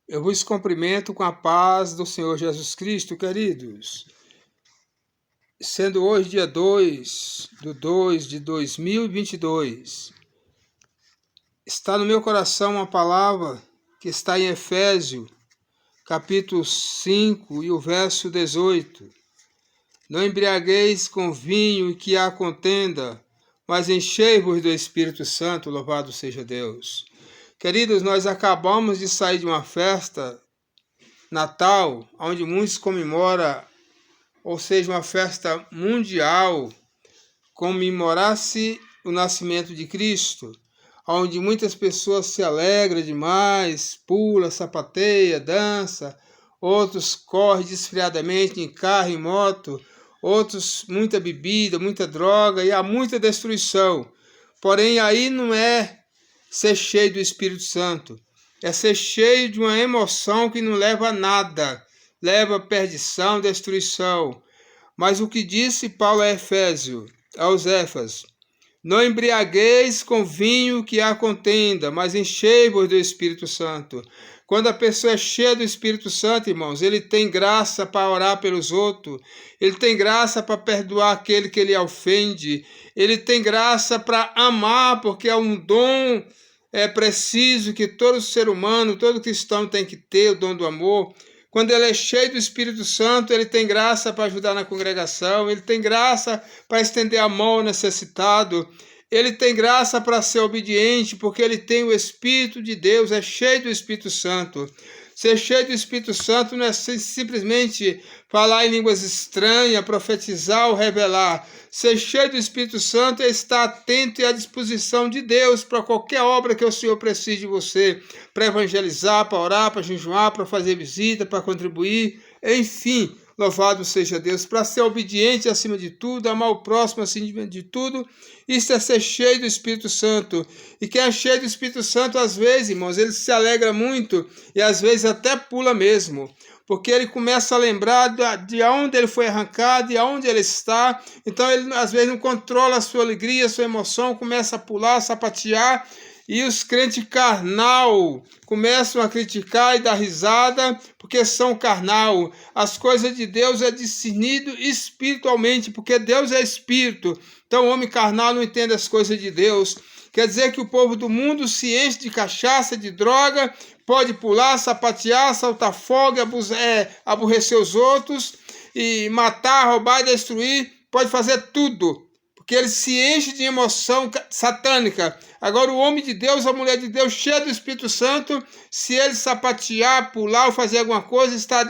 Eu vos cumprimento com a paz do Senhor Jesus Cristo, queridos. Sendo hoje dia 2 de 2022, está no meu coração uma palavra que está em Efésios, capítulo 5 e o verso 18. Não embriagueis com vinho que há contenda, mas enchei-vos do Espírito Santo, louvado seja Deus. Queridos, nós acabamos de sair de uma festa Natal, onde muitos comemoram, ou seja, uma festa mundial, comemorasse o nascimento de Cristo, onde muitas pessoas se alegram demais, pula, sapateia, dança, outros correm desfreadamente em carro e moto, outros muita bebida, muita droga e há muita destruição. Porém, aí não é ser cheio do Espírito Santo, é ser cheio de uma emoção que não leva a nada, leva a perdição, destruição. Mas o que disse Paulo a Efésios, aos Éfesos: não embriagueis com vinho que há contenda, mas enchei-vos do Espírito Santo. Quando a pessoa é cheia do Espírito Santo, irmãos, ele tem graça para orar pelos outros, ele tem graça para perdoar aquele que ele ofende, ele tem graça para amar, porque é um dom preciso que todo ser humano, todo cristão tem que ter, o dom do amor. Quando ele é cheio do Espírito Santo, ele tem graça para ajudar na congregação, ele tem graça para estender a mão ao necessitado, ele tem graça para ser obediente, porque ele tem o Espírito de Deus, é cheio do Espírito Santo. Ser cheio do Espírito Santo não é simplesmente falar em línguas estranhas, profetizar ou revelar. Ser cheio do Espírito Santo é estar atento e à disposição de Deus para qualquer obra que o Senhor precise de você, para evangelizar, para orar, para jejuar, para fazer visita, para contribuir, enfim. Louvado seja Deus, para ser obediente acima de tudo, amar o próximo acima de tudo. Isso é ser cheio do Espírito Santo. E quem é cheio do Espírito Santo, às vezes, irmãos, ele se alegra muito e às vezes até pula mesmo, porque ele começa a lembrar de onde ele foi arrancado e aonde ele está. Então ele às vezes não controla a sua alegria, a sua emoção, começa a pular, a sapatear. E os crentes carnal começam a criticar e dar risada porque são carnal. As coisas de Deus é discernido espiritualmente, porque Deus é espírito. Então o homem carnal não entende as coisas de Deus. Quer dizer que o povo do mundo se enche de cachaça, de droga, pode pular, sapatear, saltar fogo, aborrecer os outros, e matar, roubar e destruir, pode fazer tudo, porque ele se enche de emoção satânica. Agora o homem de Deus, a mulher de Deus, cheia do Espírito Santo, se ele sapatear, pular ou fazer alguma coisa, está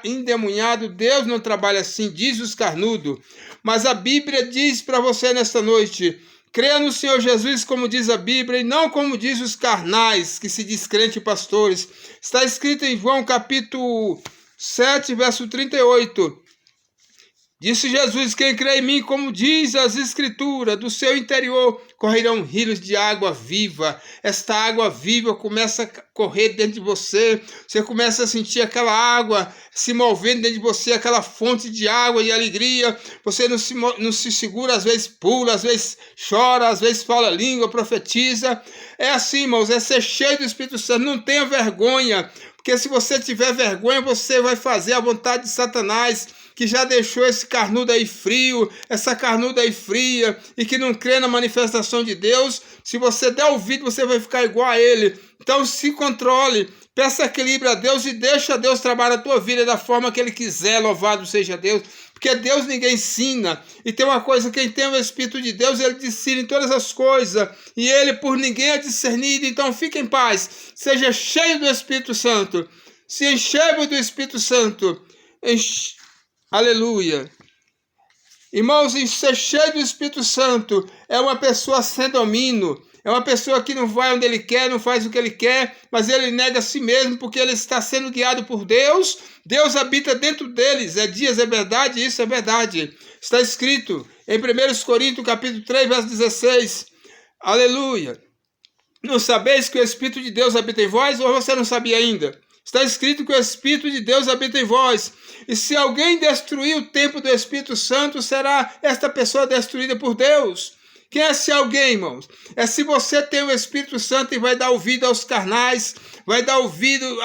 endemoniado. Deus não trabalha assim, diz os carnudos. Mas a Bíblia diz para você nesta noite: creia no Senhor Jesus, como diz a Bíblia, e não como diz os carnais, que se diz crente e pastores. Está escrito em João capítulo 7, verso 38. Disse Jesus: quem crê em mim, como diz as Escrituras, do seu interior correrão rios de água viva. Esta água viva começa a correr dentro de você. Você começa a sentir aquela água se movendo dentro de você, aquela fonte de água e alegria. Você não se segura, às vezes pula, às vezes chora, às vezes fala língua, profetiza. É assim, irmãos, é ser cheio do Espírito Santo. Não tenha vergonha, porque se você tiver vergonha, você vai fazer a vontade de Satanás, que já deixou esse carnudo aí frio, essa carnuda aí fria, e que não crê na manifestação de Deus. Se você der ouvido, você vai ficar igual a ele. Então se controle, peça equilíbrio a Deus e deixa Deus trabalhar a tua vida da forma que ele quiser. Louvado seja Deus, porque Deus ninguém ensina. E tem uma coisa: quem tem o Espírito de Deus, ele discerne todas as coisas, e ele por ninguém é discernido. Então fique em paz, seja cheio do Espírito Santo, se enchei do Espírito Santo. Aleluia. Irmãos, ser cheio do Espírito Santo é uma pessoa sem domínio, é uma pessoa que não vai onde ele quer, não faz o que ele quer, mas ele nega a si mesmo, porque ele está sendo guiado por Deus. Deus habita dentro deles. É verdade, isso é verdade. Está escrito em 1 Coríntios capítulo 3, verso 16. Aleluia. Não sabeis que o Espírito de Deus habita em vós, ou você não sabia ainda? Está escrito que o Espírito de Deus habita em vós. E se alguém destruir o templo do Espírito Santo, será esta pessoa destruída por Deus. Quem é esse alguém, irmãos? É se você tem o Espírito Santo e vai dar ouvido aos carnais, vai dar ouvido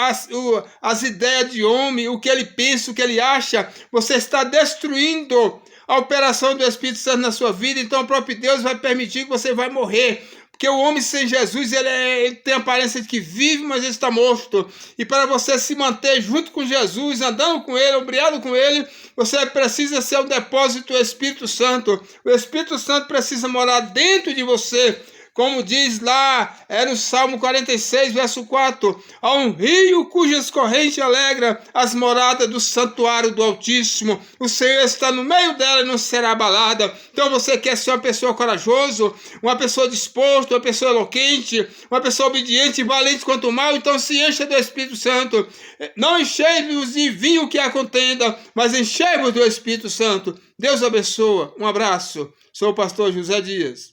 às ideias de homem, o que ele pensa, o que ele acha, você está destruindo a operação do Espírito Santo na sua vida, então o próprio Deus vai permitir que você vai morrer. Porque o homem sem Jesus, ele tem a aparência de que vive, mas ele está morto. E para você se manter junto com Jesus, andando com ele, obrigado com ele, você precisa ser um depósito do Espírito Santo. O Espírito Santo precisa morar dentro de você. Como diz lá, no Salmo 46, verso 4, há um rio cujas correntes alegram as moradas do santuário do Altíssimo. O Senhor está no meio dela e não será abalada. Então você quer ser uma pessoa corajosa, uma pessoa disposta, uma pessoa eloquente, uma pessoa obediente e valente quanto o mal, então se encha do Espírito Santo. Não enchei-vos de vinho que a contenda, mas enchei-vos do Espírito Santo. Deus abençoa. Um abraço. Sou o pastor José Dias.